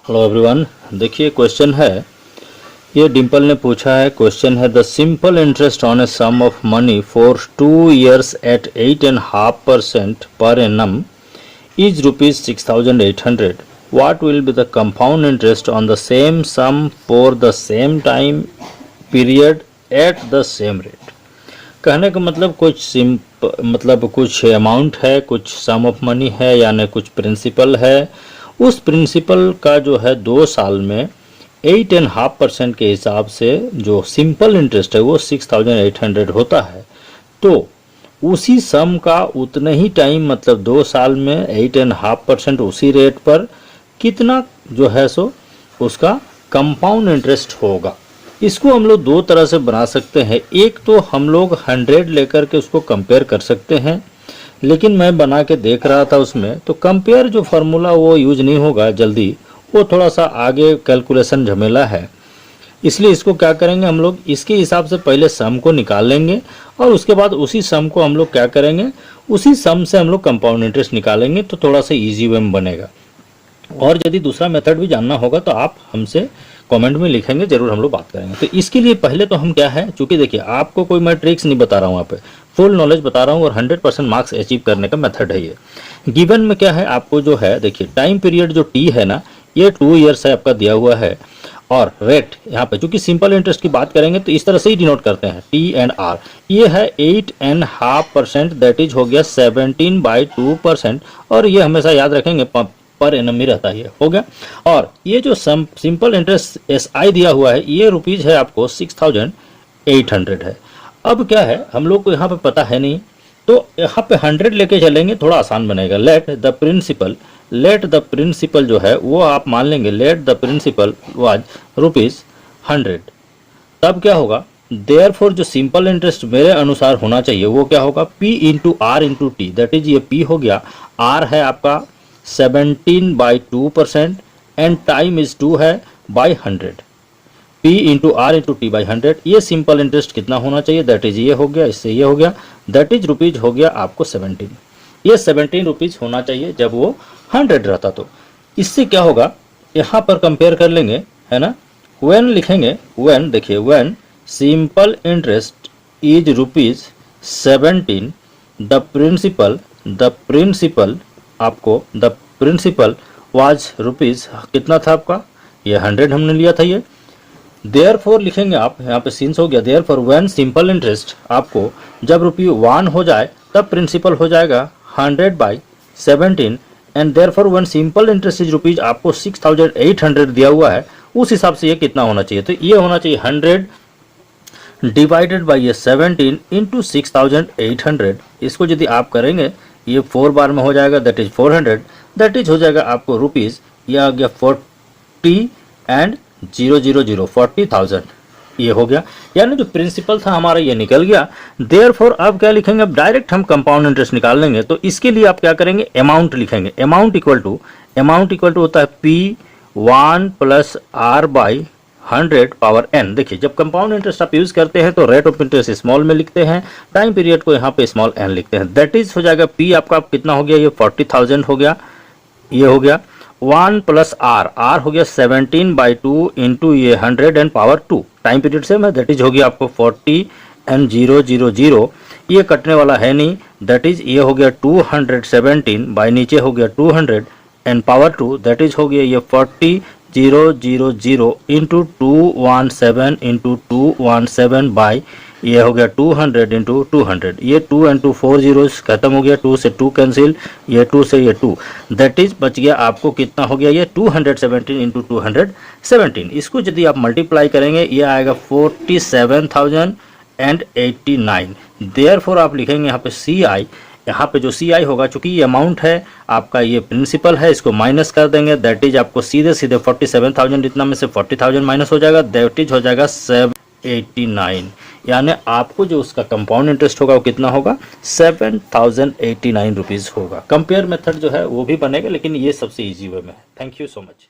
Hello everyone. देखिए question है, ये डिम्पल ने पूछा है। क्वेश्चन है the simple interest on a sum of money for 2 years at 8.5% per annum is ₹6,800. What will be the compound interest on the same sum for the same time period at the same rate. कहने का मतलब कुछ amount है, कुछ सम of money है, यानी कुछ principal है। उस प्रिंसिपल का जो है 2 साल में 8.5% के हिसाब से जो सिंपल इंटरेस्ट है वो 6,800 होता है। तो उसी सम का उतने ही टाइम मतलब 2 साल में 8.5% उसी रेट पर कितना जो है सो उसका कंपाउंड इंटरेस्ट होगा। इसको हम लोग 2 तरह से बना सकते हैं। एक तो हम लोग 100 लेकर के उसको कंपेयर कर सकते हैं, लेकिन मैं बना के देख रहा था उसमें तो कंपेयर जो फार्मूला वो यूज नहीं होगा जल्दी, वो थोड़ा सा आगे कैलकुलेशन झमेला है। इसलिए इसको क्या करेंगे, हम लोग इसके हिसाब से पहले सम को निकाल लेंगे और उसके बाद उसी सम को हम लोग क्या करेंगे, उसी सम से हम लोग कंपाउंड इंटरेस्ट निकालेंगे, तो थोड़ा सा ईजी वे में बनेगा। और यदि दूसरा मेथड भी जानना होगा तो आप हमसे कमेंट में लिखेंगे, जरूर हम लोग बात करेंगे। तो इसके लिए पहले तो हम क्या है, चूंकि देखिए आपको कोई मैं ट्रिक्स नहीं बता रहा हूँ, यहाँ पे फुल नॉलेज बता रहा हूँ और 100% मार्क्स अचीव करने का मेथड है ये। गिवन में क्या है आपको जो है, देखिए टाइम पीरियड जो टी है ना, ये 2 years है आपका दिया हुआ है। और रेट यहाँ पे चूंकि सिंपल इंटरेस्ट की बात करेंगे तो इस तरह से ही डिनोट करते हैं, टी एंड आर। ये है 8.5%, दैट इज हो गया 17/2%। और ये हमेशा याद रखेंगे पर एनम ही रहता है, हो गया। और ये जो सिंपल इंटरेस्ट SI दिया हुआ है ये रुपीज है आपको 6,800 है। अब क्या है, हम लोग को यहाँ पे पता है नहीं, तो यहाँ पे 100 लेके चलेंगे, थोड़ा आसान बनेगा। लेट द प्रिंसिपल जो है वो आप मान लेंगे, लेट द प्रिंसिपल वाज ₹100। तब क्या होगा, देयरफॉर जो सिंपल इंटरेस्ट मेरे अनुसार होना चाहिए वो क्या होगा, P into R into T, that is ये P हो गया, R है आपका 17/2% एंड टाइम इज 2 है by 100। P into R into T by 100, ये सिंपल इंटरेस्ट कितना होना चाहिए, दैट इज ये हो गया, इससे ये हो गया, दैट इज रुपीज हो गया आपको 17। ये 17 रुपीज होना चाहिए जब वो 100 रहता। तो इससे क्या होगा, यहाँ पर कंपेयर कर लेंगे, है ना। व्हेन लिखेंगे, व्हेन देखिए, when simple interest is ₹17, the principal आपको द प्रिंसिपल वाज रुपीज कितना था आपका, ये 100 हमने लिया था ये। देयरफॉर लिखेंगे आप, यहाँ पे सिंस हो गया, देयरफॉर व्हेन सिंपल इंटरेस्ट आपको जब ₹1 हो जाए तब प्रिंसिपल हो जाएगा 100/17 and therefore when simple interest is rupees आपको 6,800 दिया हुआ है, उस हिसाब से ये कितना होना चाहिए, तो ये होना चाहिए 100 डिवाइडेड बाई ये 17 इंटू 6,800। इसको यदि आप करेंगे ये 4 बार में हो जाएगा, दैट इज 400, दैट इज हो जाएगा आपको रुपीज, यह आ गया 40 एंड 000 40,000, ये हो गया। यानी जो प्रिंसिपल था हमारा ये निकल गया। देयरफॉर अब क्या लिखेंगे, अब डायरेक्ट हम कंपाउंड इंटरेस्ट निकाल लेंगे। तो इसके लिए आप क्या करेंगे, अमाउंट लिखेंगे। अमाउंट इक्वल टू होता है P1 + R/100 पावर n। देखिए जब कंपाउंड इंटरेस्ट आप यूज करते हैं तो रेट ऑफ इंटरेस्ट स्मॉल में लिखते हैं, टाइम पीरियड को यहाँ पे स्मॉल n लिखते हैं। दैट इज हो जाएगा P आपका कितना हो गया, ये 40,000 हो गया, ये हो गया 1 + R हो गया 17/2 इंटू ये 100 एंड पावर 2, टाइम पीरियड से मैं, दैट इज हो गया आपको 40 एंड 000, ये कटने वाला है नहीं, दैट इज ये हो गया 217 बाई नीचे हो गया 200 एंड पावर 2, दैट इज हो गया ये 40,000 इंटू 217 इंटू 217 बाई ये हो गया 200 इंटू 200, ये 2 एंड 2 4 zeros खत्म हो गया, 2 से 2 कैंसिल, ये 2 से ये 2, दैट इज बच गया आपको कितना हो गया, ये 217 इंटू 217। इसको यदि आप मल्टीप्लाई करेंगे ये आएगा 47,089। देयरफॉर आप लिखेंगे यहाँ पे CI, यहाँ पे जो CI होगा, चूंकि ये अमाउंट है आपका, ये प्रिंसिपल है, इसको माइनस कर देंगे, दैट इज आपको सीधे 47,000 इतना में से 40,000 माइनस हो जाएगा, दैट इज हो जाएगा 789। यानी आपको जो उसका कंपाउंड इंटरेस्ट होगा वो कितना होगा, 7,089 रुपीज़ होगा। कंपेयर मेथड जो है वो भी बनेगा, लेकिन ये सबसे इजी वे में है। Thank you so much.